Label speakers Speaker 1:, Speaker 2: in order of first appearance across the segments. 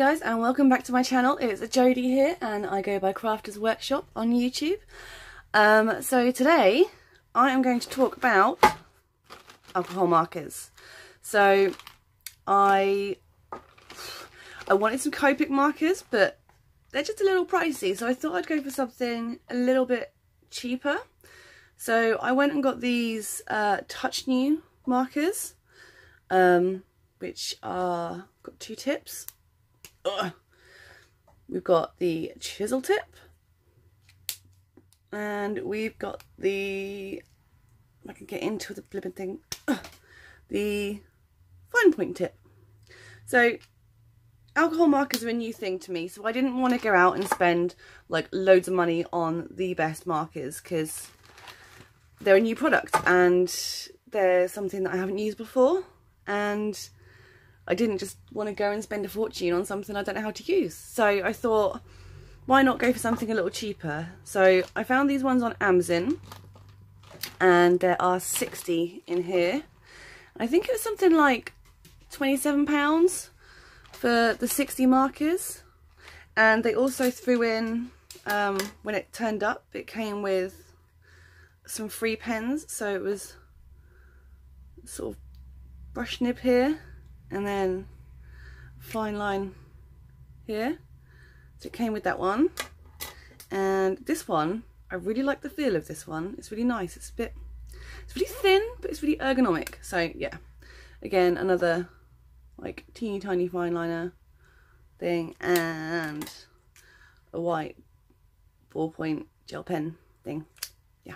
Speaker 1: guys, and welcome back to my channel. It's Jodie here and I go by Crafters Workshop on YouTube. So today I am going to talk about alcohol markers. So I wanted some Copic markers, but they're just a little pricey, so I thought I'd go for something a little bit cheaper. So I went and got these Touchnew markers, which are got two tips. We've got the chisel tip and we've got the, I can get into the flipping thing, the fine point tip. So alcohol markers are a new thing to me, so I didn't want to go out and spend like loads of money on the best markers because they're a new product and they're something that I haven't used before, and I didn't just want to go and spend a fortune on something I don't know how to use. So I thought, why not go for something a little cheaper? So I found these ones on Amazon and there are 60 in here. I think it was something like £27 for the 60 markers. And they also threw in, when it turned up, it came with some free pens. So it was sort of brush nib here and then fine line here. So it came with that one. And this one, I really like the feel of this one. It's really nice. It's really thin, but it's really ergonomic. So yeah, again, another like teeny tiny fine liner thing and a white ballpoint gel pen thing. Yeah,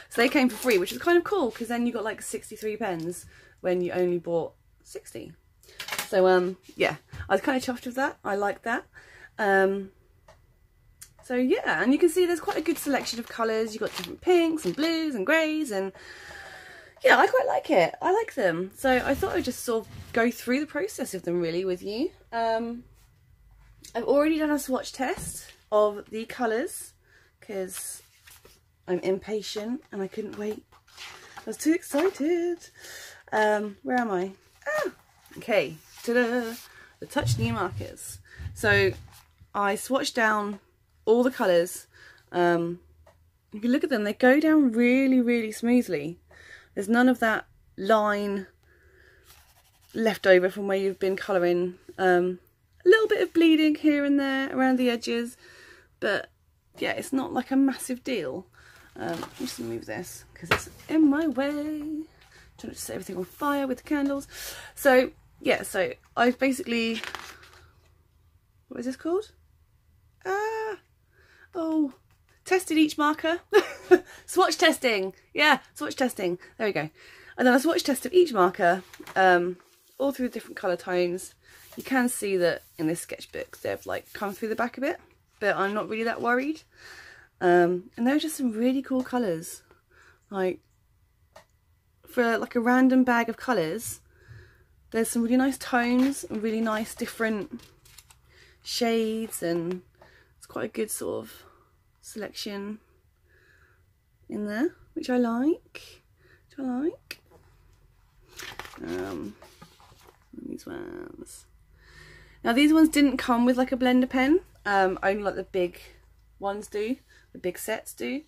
Speaker 1: so they came for free, which is kind of cool because then you got like 63 pens when you only bought 60. So yeah, I was kind of chuffed with that. I like that. So yeah, and you can see there's quite a good selection of colours. You've got different pinks and blues and greys, and yeah, I quite like it. I like them. So I thought I'd just sort of go through the process of them really with you. I've already done a swatch test of the colours because I'm impatient and I couldn't wait. I was too excited. Where am I? Ah, okay, ta-da! The Touchnew markers. So I swatched down all the colours. If you look at them, they go down really, really smoothly. There's none of that line left over from where you've been colouring. A little bit of bleeding here and there around the edges, but yeah, it's not like a massive deal. I'm just going to move this because it's in my way. Trying to set everything on fire with the candles. So yeah, so I've basically, what is this called? Tested each marker. Swatch testing. Yeah, swatch testing. There we go. And then I swatch tested each marker, all through the different colour tones. You can see that in this sketchbook they've like come through the back a bit, but I'm not really that worried. And there are just some really cool colours. Like, for like a random bag of colours, there's some really nice tones and really nice different shades, and it's quite a good sort of selection in there, which I like. These ones. Now these ones didn't come with like a blender pen, only like the big ones do, the big sets do,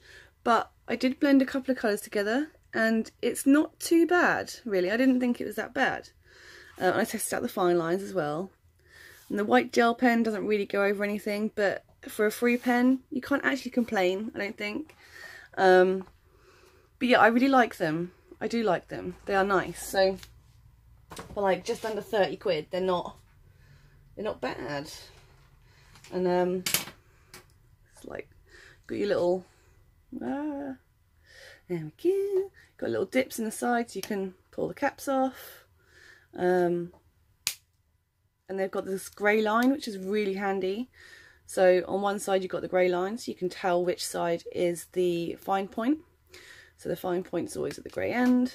Speaker 1: but I did blend a couple of colours together and it's not too bad really. I didn't think it was that bad. I tested out the fine lines as well, and the white gel pen doesn't really go over anything, but for a free pen you can't actually complain, I don't think. But yeah, I really like them. I do like them. They are nice. So for like just under 30 quid, they're not bad. And it's like got your little there we go. Got little dips in the sides so you can pull the caps off. And they've got this grey line, which is really handy. So on one side you've got the grey line, so you can tell which side is the fine point. So the fine point's always at the grey end,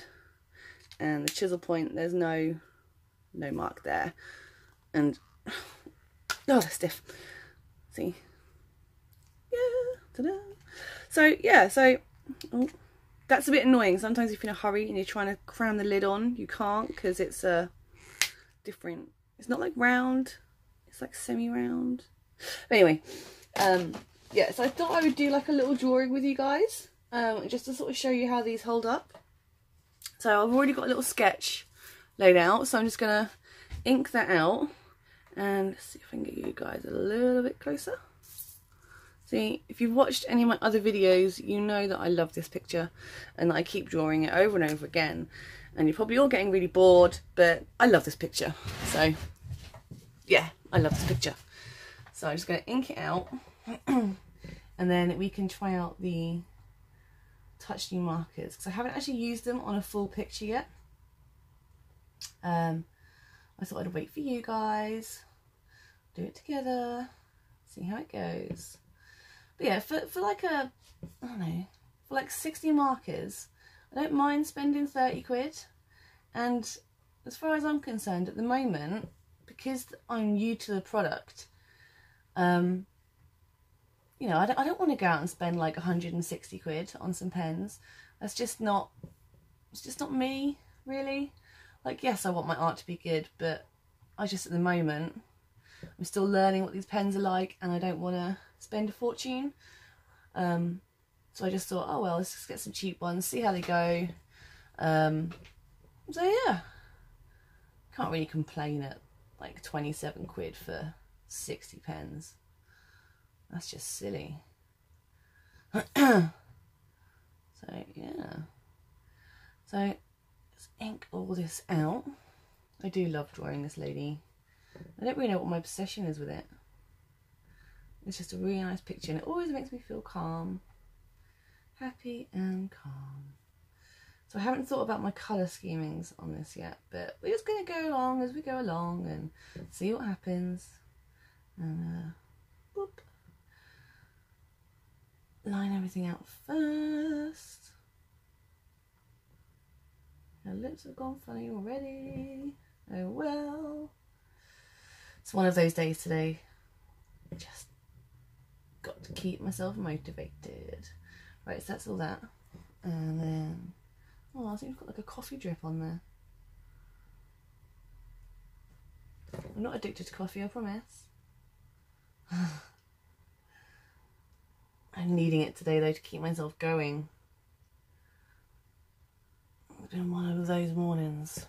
Speaker 1: and the chisel point, there's no mark there. And oh, they're stiff. See? Yeah. Ta-da. So yeah, that's a bit annoying. Sometimes if you're in a hurry and you're trying to cram the lid on, you can't, because it's different. It's not like round. It's like semi-round. Anyway, yeah, so I thought I would do like a little drawing with you guys, just to sort of show you how these hold up. So I've already got a little sketch laid out, so I'm just going to ink that out and see if I can get you guys a little bit closer. See, if you've watched any of my other videos, you know that I love this picture and that I keep drawing it over and over again. And you're probably all getting really bored, but I love this picture. So, yeah, I love this picture. So I'm just going to ink it out and then we can try out the Touchnew markers, because I haven't actually used them on a full picture yet. I thought I'd wait for you guys, do it together, see how it goes. But yeah, for like I don't know, for like 60 markers, I don't mind spending 30 quid. And as far as I'm concerned at the moment, because I'm new to the product, you know, I don't want to go out and spend like 160 quid on some pens. That's just not, it's just not me, really. Like, yes, I want my art to be good, but I just, at the moment, I'm still learning what these pens are like, and I don't want to spend a fortune. So I just thought, oh well, let's just get some cheap ones, see how they go. So yeah, can't really complain at like 27 quid for 60 pens. That's just silly. So yeah, so let's ink all this out. I do love drawing this lady. I don't really know what my obsession is with it. It's just a really nice picture, and it always makes me feel calm, happy and calm. So I haven't thought about my colour schemings on this yet, but we're just going to go along as we go along and see what happens. And boop. Line everything out first. Her lips have gone funny already. Oh well. It's one of those days today. Just got to keep myself motivated. Right, so that's all that. And then, oh, I think we've got like a coffee drip on there. I'm not addicted to coffee, I promise. I'm needing it today though to keep myself going. It's been one of those mornings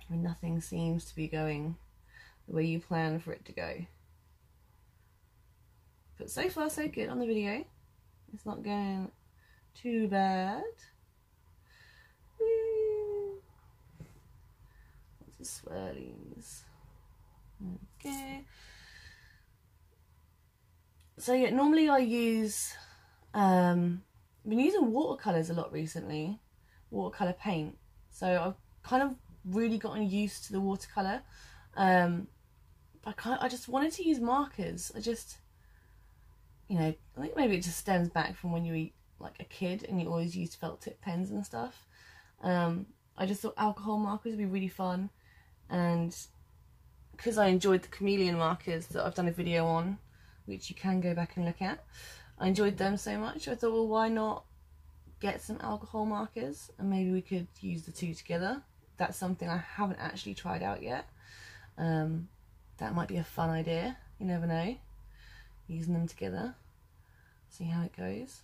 Speaker 1: when nothing seems to be going the way you plan for it to go. But so far so good on the video. It's not going too bad. Lots of swirlies. Okay. So yeah, normally I use, I've been using watercolours a lot recently, watercolour paint. So I've kind of really gotten used to the watercolour. But I just wanted to use markers. I just, you know, I think maybe it just stems back from when you were like a kid and you always used felt tip pens and stuff. I just thought alcohol markers would be really fun. And because I enjoyed the chameleon markers that I've done a video on, which you can go back and look at, I enjoyed them so much, I thought, well, why not get some alcohol markers and maybe we could use the two together. That's something I haven't actually tried out yet. That might be a fun idea, you never know, using them together, see how it goes.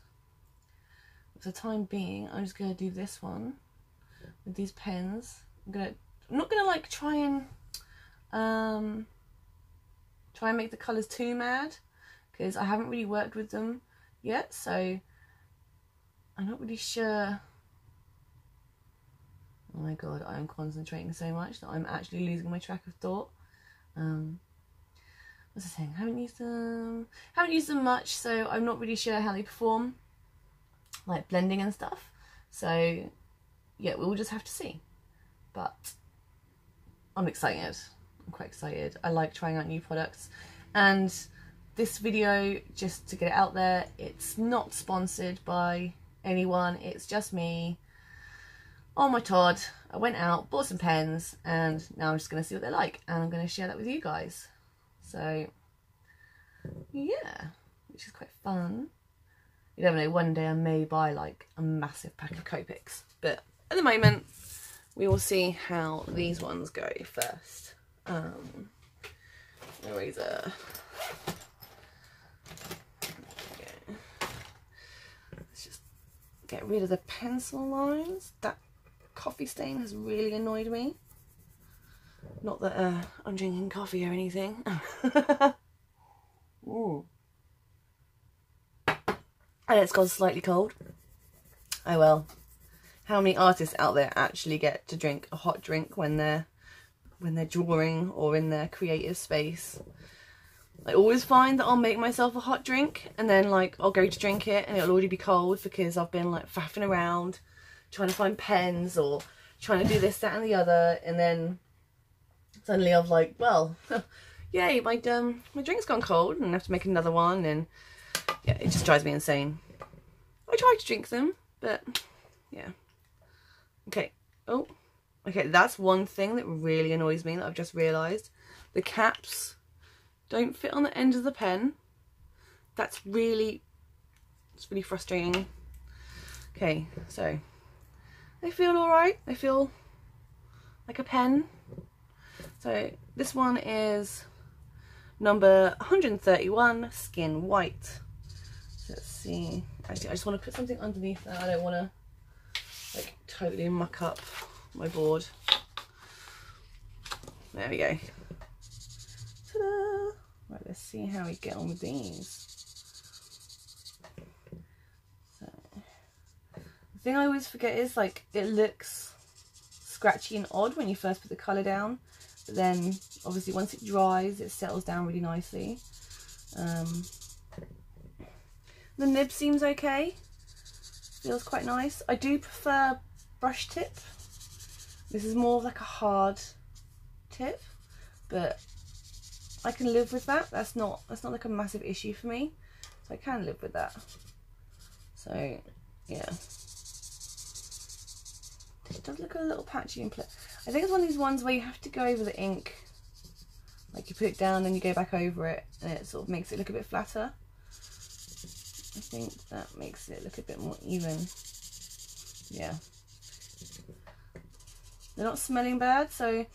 Speaker 1: For the time being, I'm just going to do this one with these pens. I'm not going to like try and make the colours too mad, because I haven't really worked with them yet, so I'm not really sure. Oh my god, I am concentrating so much that I'm actually losing my track of thought. What's the thing? Haven't used them much, so I'm not really sure how they perform, like blending and stuff. So yeah, we'll just have to see. But I'm excited. I'm quite excited. I like trying out new products, and this video, just to get it out there, it's not sponsored by anyone, it's just me on my Todd. I went out, bought some pens, and now I'm just going to see what they're like, and I'm going to share that with you guys. So yeah, which is quite fun. You never know, one day I may buy like a massive pack of Copics, but at the moment we will see how these ones go first. Eraser. Let's just get rid of the pencil lines. That coffee stain has really annoyed me. Not that I'm drinking coffee or anything. Ooh. And it's gone slightly cold. Oh well. How many artists out there actually get to drink a hot drink when they're drawing or in their creative space? I always find that I'll make myself a hot drink and then like I'll go to drink it and it'll already be cold because I've been like faffing around trying to find pens or trying to do this, that and the other, and then suddenly I'm like, well, yay, my drink's gone cold and I have to make another one, and yeah, it just drives me insane. I try to drink them, but yeah. Okay. Oh, okay, that's one thing that really annoys me that I've just realised. The caps don't fit on the end of the pen. It's really frustrating. Okay, so they feel alright. They feel like a pen. So this one is number 131, Skin White. Let's see. Actually, I just want to put something underneath that. I don't want to like totally muck up my board. There we go. Ta-da! Right, let's see how we get on with these. So, the thing I always forget is like it looks scratchy and odd when you first put the colour down, but then obviously once it dries it settles down really nicely. The nib seems okay, feels quite nice. I do prefer brush tip. This is more of like a hard tip, but I can live with that. That's not like a massive issue for me, so I can live with that. So yeah, it does look a little patchy and I think it's one of these ones where you have to go over the ink, like you put it down and you go back over it and it sort of makes it look a bit flatter. I think that makes it look a bit more even. Yeah, they're not smelling bad, so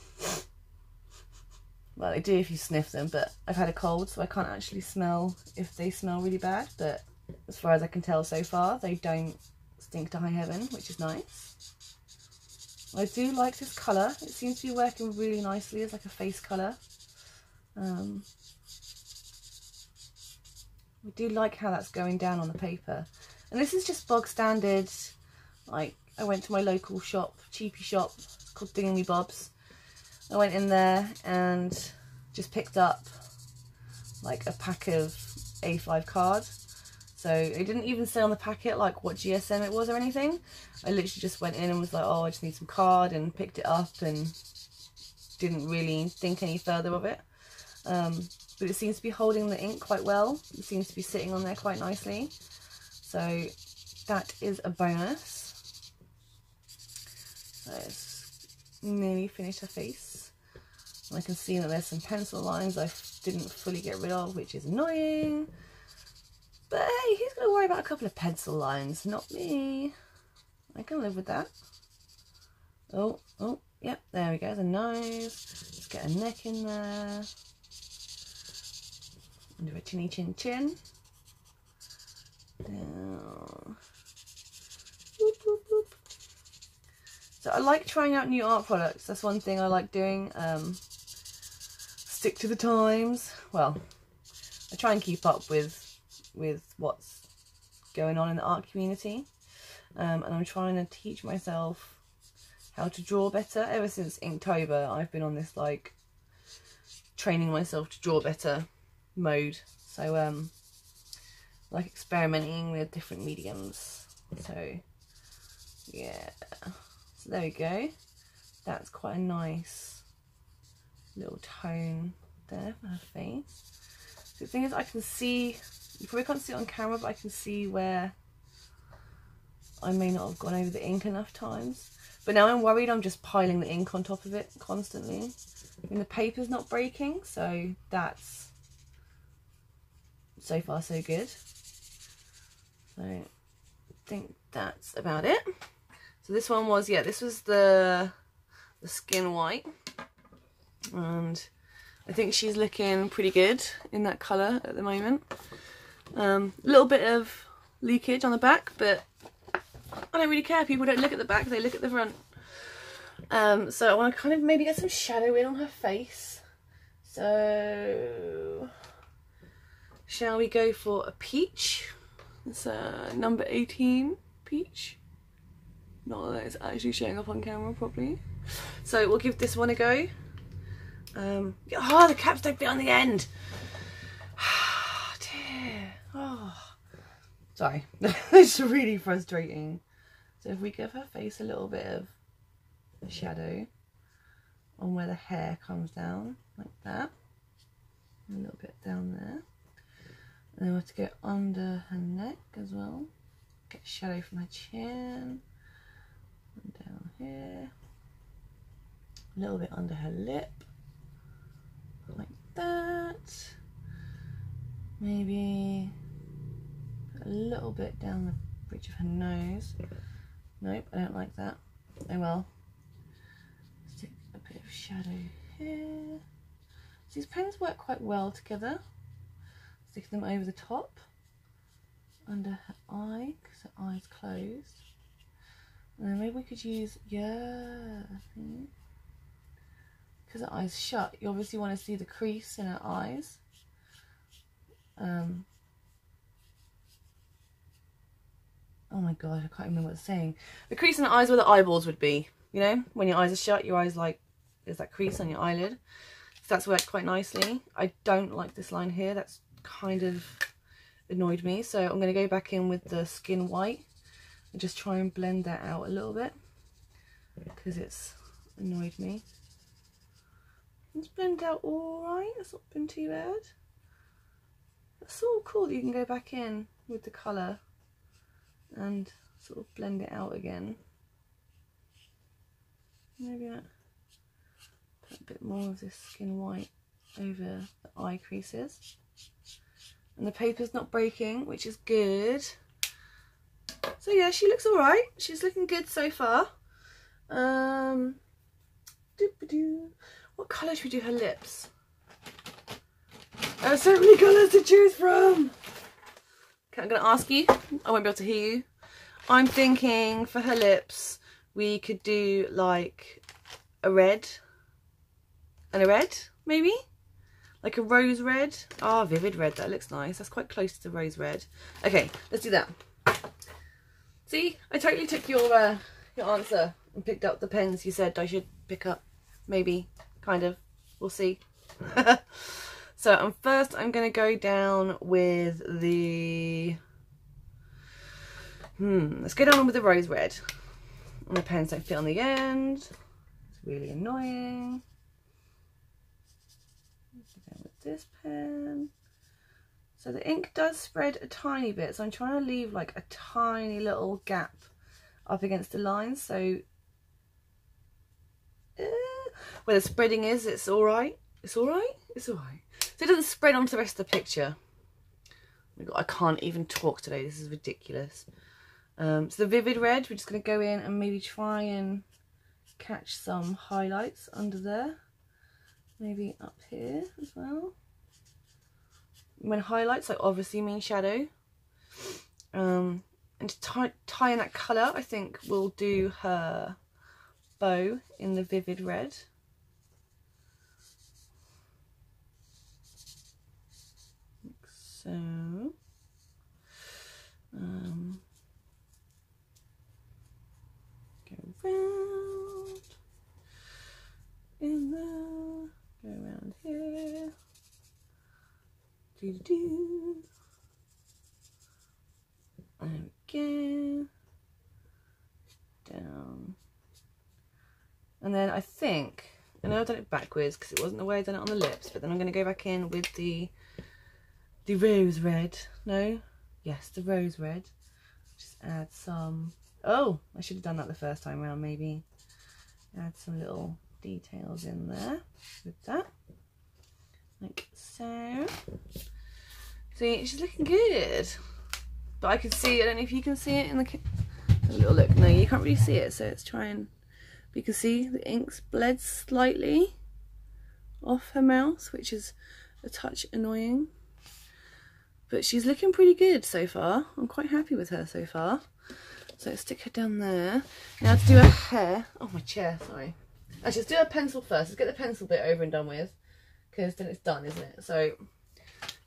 Speaker 1: well, they do if you sniff them, but I've had a cold so I can't actually smell if they smell really bad, but as far as I can tell so far they don't stink to high heaven, which is nice. I do like this colour. It seems to be working really nicely as like a face colour. I do like how that's going down on the paper. And this is just bog standard, like I went to my local shop, cheapy shop, it's called Dingy Bob's. I went in there and just picked up like a pack of A5 cards. So it didn't even say on the packet like what GSM it was or anything. I literally just went in and was like, oh, I just need some card, and picked it up and didn't really think any further of it. But it seems to be holding the ink quite well. It seems to be sitting on there quite nicely. So that is a bonus. So it's nearly finished her face. And I can see that there's some pencil lines I didn't fully get rid of, which is annoying. But hey, who's going to worry about a couple of pencil lines? Not me. I can live with that. Oh, yep, there we go. The nose. Let's get a neck in there. Do a chinny chin chin. Down. Boop, boop, boop. So I like trying out new art products. That's one thing I like doing. Stick to the times. Well, I try and keep up with what's going on in the art community. And I'm trying to teach myself how to draw better. Ever since Inktober, I've been on this like training myself to draw better mode. So like experimenting with different mediums. So yeah, so there we go. That's quite a nice little tone there for her face. So the thing is, I can see, you probably can't see it on camera, but I can see where I may not have gone over the ink enough times. But now I'm worried I'm just piling the ink on top of it constantly. I mean, the paper's not breaking, so that's so far so good. So I think that's about it. So this one was, yeah, this was the Skin White. and I think she's looking pretty good in that colour at the moment. A little bit of leakage on the back, but I don't really care. People don't look at the back, they look at the front. So I want to kind of maybe get some shadow in on her face. So shall we go for a peach? It's number 18 peach. Not that it's actually showing up on camera properly. So we'll give this one a go. Oh, the capstone bit on the end. Oh, dear. Oh, sorry. It's really frustrating. So if we give her face a little bit of shadow on where the hair comes down, like that, and a little bit down there, and then we have to go under her neck as well. Get shadow from her chin, and down here, a little bit under her lip, like that. Maybe a little bit down the bridge of her nose. Nope, I don't like that. Oh well. Stick a bit of shadow here. So these pens work quite well together. Stick them over the top, under her eye, because her eye's closed. And then maybe we could use, because her eye's shut, you obviously want to see the crease in her eyes. Oh my god, I can't remember what it's saying. The crease in the eyes where the eyeballs would be. You know, when your eyes are shut, your eyes like, there's that crease on your eyelid. So that's worked quite nicely. I don't like this line here. That's kind of annoyed me. So I'm going to go back in with the Skin White and just try and blend that out a little bit, because it's annoyed me. It's blended out alright. It's not been too bad. It's sort of cool that you can go back in with the colour and sort of blend it out again. Maybe I put a bit more of this Skin White over the eye creases. And the paper's not breaking, which is good. So yeah, she looks alright. She's looking good so far. What colour should we do her lips? There are so many colours to choose from. Okay, I'm going to ask you. I won't be able to hear you. I'm thinking for her lips, we could do like a red and a red, maybe? Like a rose red. Ah, vivid red. That looks nice. That's quite close to the rose red. Okay, let's do that. See, I totally took your answer and picked up the pens you said I should pick up. Maybe, kind of. We'll see. So first I'm going to go down with the... let's go down with the rose red. And the pens don't fit on the end. It's really annoying. Let's go with this pen. So the ink does spread a tiny bit, so I'm trying to leave like a tiny little gap up against the lines, so where the spreading is, it's alright. It's alright? It's alright. So it doesn't spread onto the rest of the picture. Oh my god, I can't even talk today. This is ridiculous. So the vivid red, we're just going to go in and maybe try and catch some highlights under there. Maybe up here as well. When highlights, I obviously mean shadow. And to tie in that colour, I think we'll do her bow in the vivid red. Like so. Go round in there, go around here. And again, down, and then I think, I know I've done it backwards because it wasn't the way I'd done it on the lips, but then I'm going to go back in with the rose red. No, yes, the rose red. Just add some, oh, I should have done that the first time around, maybe. Add some little details in there with that. Like so. See, she's looking good. But I can see, I don't know if you can see it in the... Have a little look. No, you can't really see it, so let's try and... You can see the ink's bled slightly off her mouth, which is a touch annoying. But she's looking pretty good so far. I'm quite happy with her so far. So let's stick her down there. Now to do her hair. Oh, my chair, sorry. Actually, let's do her pencil first. Let's get the pencil bit over and done with, because then it's done, isn't it? So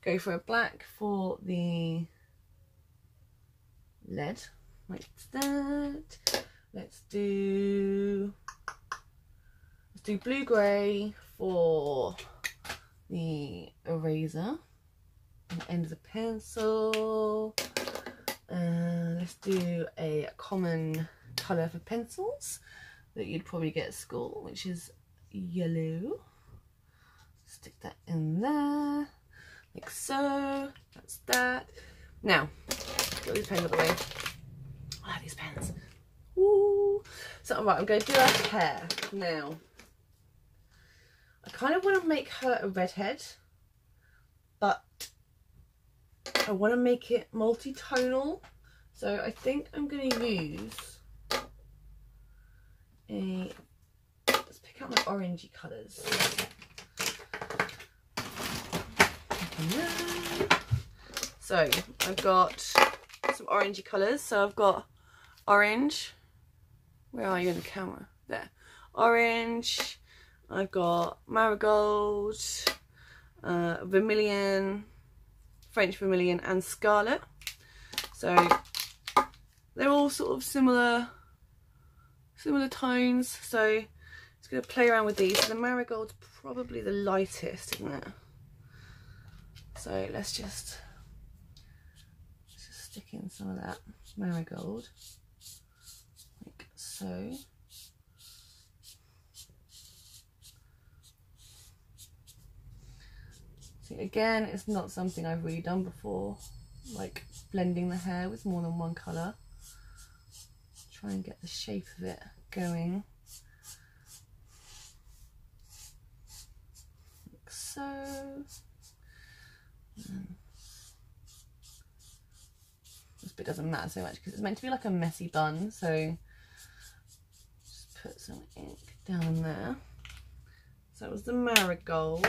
Speaker 1: go for a black for the lead, like that. Let's do blue grey for the eraser and the end of the pencil. Let's do a common colour for pencils that you'd probably get at school, which is yellow. Stick that in there, like so. That's that. Now, get these pens out of the way. I like these pens. Ooh. So, right, I'm going to do her hair now. I kind of want to make her a redhead, but I want to make it multi-tonal. So I think I'm going to use let's pick out my orangey colours. So I've got some orangey colours. So I've got orange. Where are you in the camera? There. Orange. I've got marigold, vermilion, French vermilion and scarlet. So they're all sort of similar tones. So just going to play around with these. So the marigold's probably the lightest, isn't it? So let's just stick in some of that marigold, like so. See, again, it's not something I've really done before, like blending the hair with more than one colour. Try and get the shape of it going. Like so. This bit doesn't matter so much because it's meant to be like a messy bun, so just put some ink down there. So it was the marigold.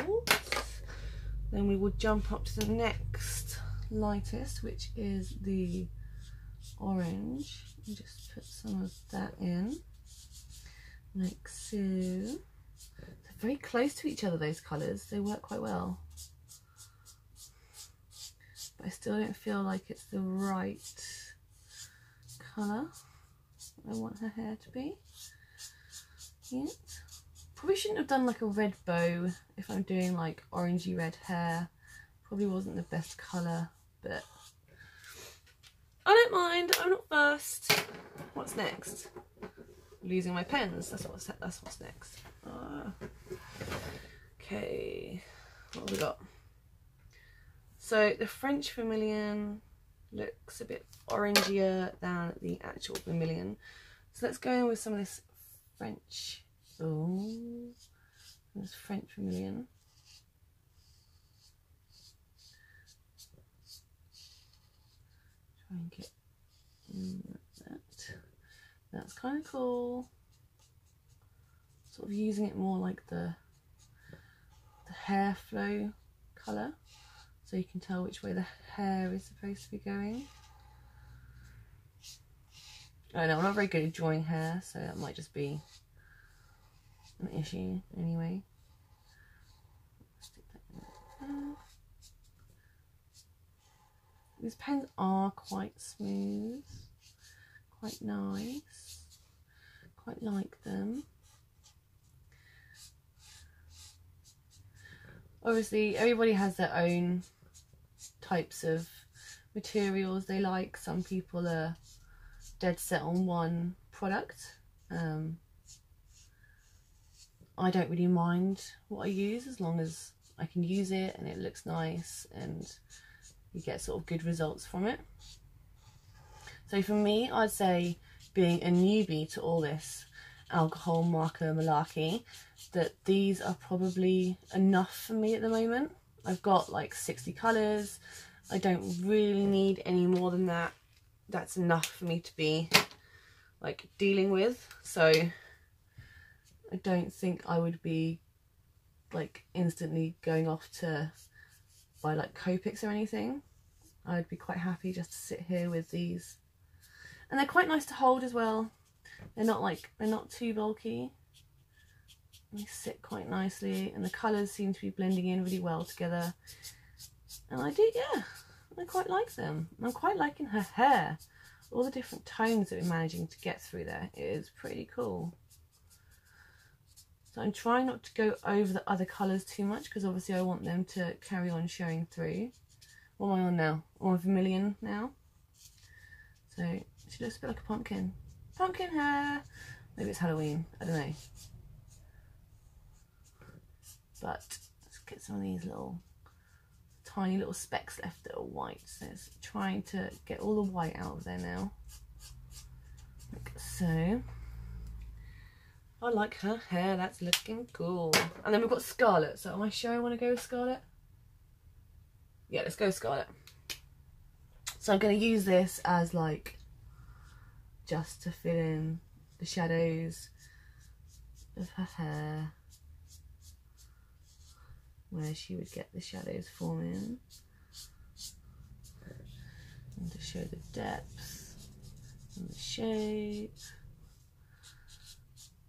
Speaker 1: Then we will jump up to the next lightest, which is the orange, and just put some of that in, like so. They're very close to each other, those colours. They work quite well. But I still don't feel like it's the right colour I want her hair to be yet. Probably shouldn't have done like a red bow if I'm doing like orangey red hair. Probably wasn't the best colour, but I don't mind. I'm not fussed. What's next? Losing my pens. That's what's next. Okay, what have we got? So the French vermilion looks a bit orangier than the actual vermilion. So let's go in with some of this French. Oh, this French vermilion. Try and get that. That's kind of cool. Sort of using it more like the hair flow colour, so you can tell which way the hair is supposed to be going. I know I'm not very good at drawing hair, so that might just be an issue anyway. Stick that in there. These pens are quite smooth, quite nice, quite like them. Obviously everybody has their own types of materials they like. Some people are dead set on one product. I don't really mind what I use as long as I can use it and it looks nice and you get sort of good results from it. So for me, I'd say, being a newbie to all this alcohol marker malarkey, that these are probably enough for me at the moment. I've got like 60 colours. I don't really need any more than that. That's enough for me to be like dealing with. So I don't think I would be like instantly going off to buy like Copics or anything. I'd be quite happy just to sit here with these. And they're quite nice to hold as well. They're not too bulky. They sit quite nicely, and the colours seem to be blending in really well together. And I quite like them. I'm quite liking her hair. All the different tones that we're managing to get through there. It is pretty cool. So I'm trying not to go over the other colours too much, because obviously I want them to carry on showing through. What am I on now? I'm on vermilion now. So she looks a bit like a pumpkin. Pumpkin hair. Maybe it's Halloween. I don't know. But let's get some of these little tiny little specks left that are white. So it's trying to get all the white out of there now. Like so. I like her hair. That's looking cool. And then we've got Scarlet. So am I sure I want to go with Scarlet? Yeah, let's go with Scarlet. So I'm going to use this as like just to fill in the shadows of her hair, where she would get the shadows forming, and to show the depth and the shape.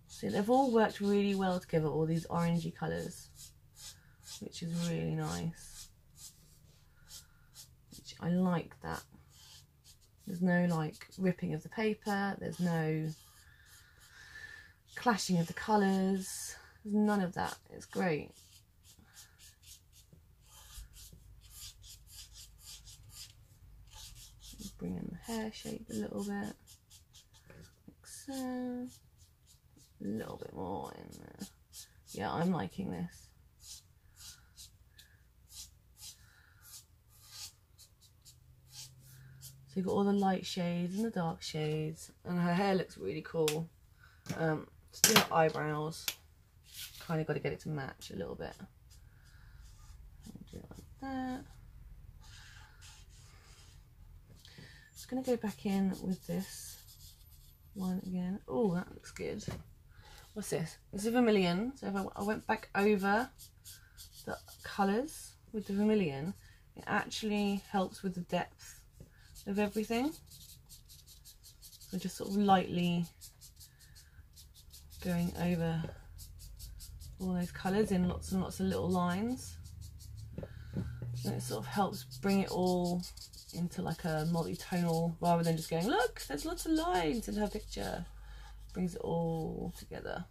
Speaker 1: See, they've all worked really well together, all these orangey colours, which is really nice. Which I like that. There's no like ripping of the paper, there's no clashing of the colours, there's none of that. It's great. Bring in the hair shape a little bit, like so. A little bit more in there. Yeah, I'm liking this. So you've got all the light shades and the dark shades, and her hair looks really cool. Let's do her eyebrows. Kind of got to get it to match a little bit. Do it like that. Just going to go back in with this one again. Oh, that looks good. What's this? This is vermilion. So if I went back over the colours with the vermilion, it actually helps with the depth of everything. So just sort of lightly going over all those colours in lots and lots of little lines. And it sort of helps bring it all into like a multi-tonal, rather than just going, look, there's lots of lines in her picture. Brings it all together.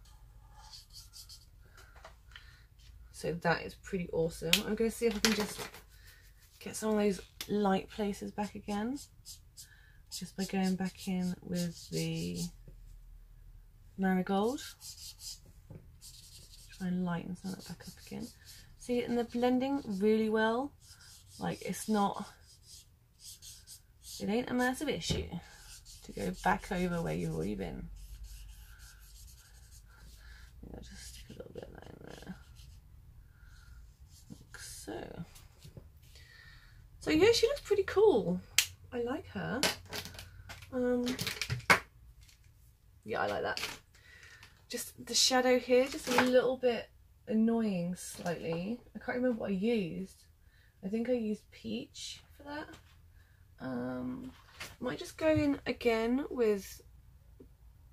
Speaker 1: So that is pretty awesome. I'm going to see if I can just get some of those light places back again, just by going back in with the marigold. Try and lighten some of that back up again. See, and they're blending really well. Like, it's not, it ain't a massive issue to go back over where you've already been. I'll just stick a little bit of that in there, like so. So yeah, she looks pretty cool. I like her. Yeah, I like that. Just the shadow here, just a little bit annoying slightly. I can't remember what I used. I think I used peach for that. Might just go in again with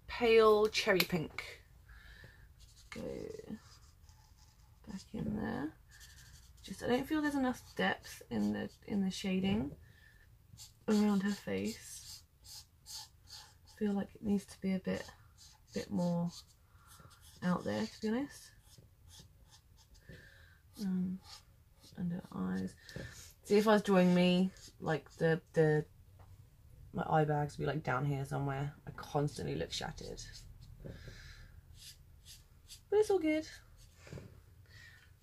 Speaker 1: pale cherry pink. Go back in there. Just, I don't feel there's enough depth in the shading around her face. I feel like it needs to be a bit more out there, to be honest. Under eyes. See, if I was drawing me, like my eye bags would be like down here somewhere. I constantly look shattered. But it's all good.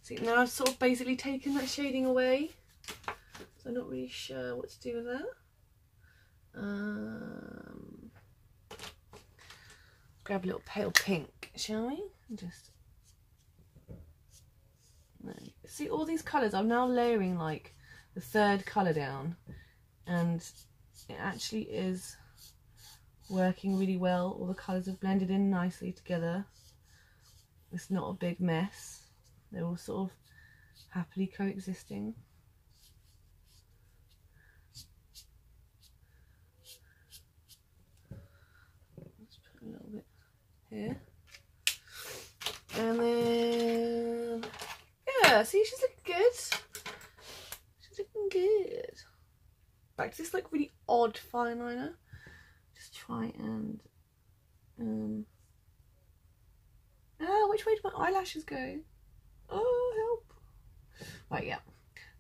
Speaker 1: See, now I've sort of basically taken that shading away, so I'm not really sure what to do with that. Grab a little pale pink, shall we? And just see all these colours. I'm now layering like the third colour down, and it actually is working really well. All the colours have blended in nicely together. It's not a big mess. They're all sort of happily coexisting. Let's put a little bit here. And then, yeah, see, she's looking good. She's looking good. Back to this like really odd fine liner. Just try and which way do my eyelashes go? Oh, help. Right, yeah.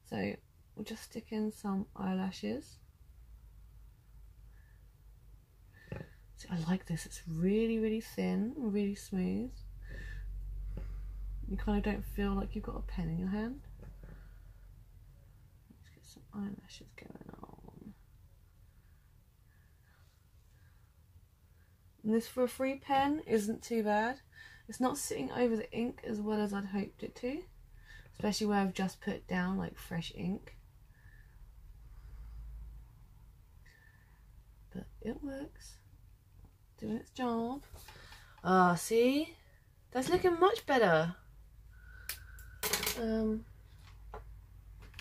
Speaker 1: So we'll just stick in some eyelashes. See, I like this. It's really, really thin, really smooth. You kind of don't feel like you've got a pen in your hand. Let's get some eyelashes going on. And this for a free pen isn't too bad. It's not sitting over the ink as well as I'd hoped it to, especially where I've just put down like fresh ink. But it works. Doing its job. Ah, see? That's looking much better.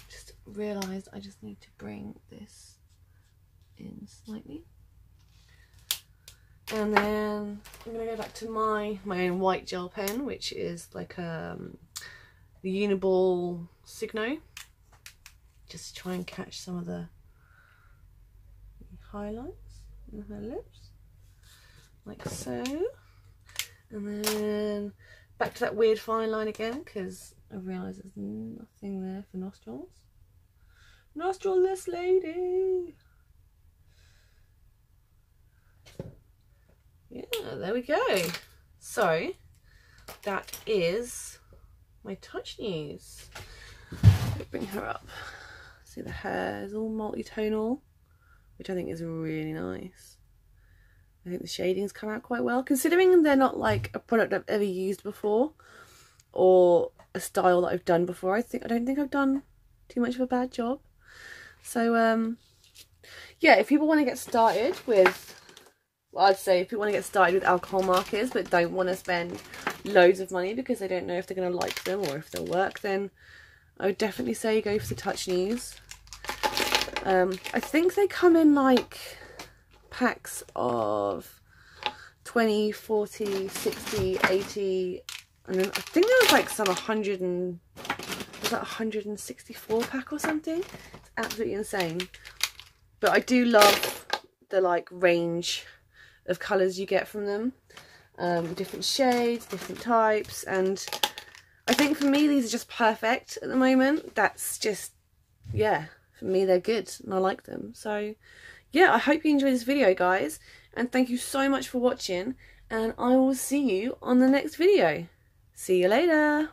Speaker 1: Just realised I just need to bring this in slightly. And then I'm going to go back to my own white gel pen, which is like the Uniball Signo. Just to try and catch some of the highlights in her lips. Like so. And then back to that weird fine line again, because I realise there's nothing there for nostrils. Nostril-less lady! Yeah, there we go. So, that is my Touchnews. Bring her up. See, the hair is all multi-tonal, which I think is really nice. I think the shadings come out quite well, considering they're not like a product I've ever used before or a style that I've done before. I don't think I've done too much of a bad job. So yeah, if people want to get started with, well, I'd say if you want to get started with alcohol markers but don't want to spend loads of money because they don't know if they're going to like them or if they'll work, then I would definitely say go for the Touchnews. I think they come in like packs of 20, 40, 60, 80, and then I think there was like some 100 and was that 164 pack or something. It's absolutely insane. But I do love the like range of colours you get from them, different shades, different types, and I think for me these are just perfect at the moment. That's just, yeah, for me they're good and I like them. So yeah, I hope you enjoyed this video, guys, and thank you so much for watching, and I will see you on the next video. See you later.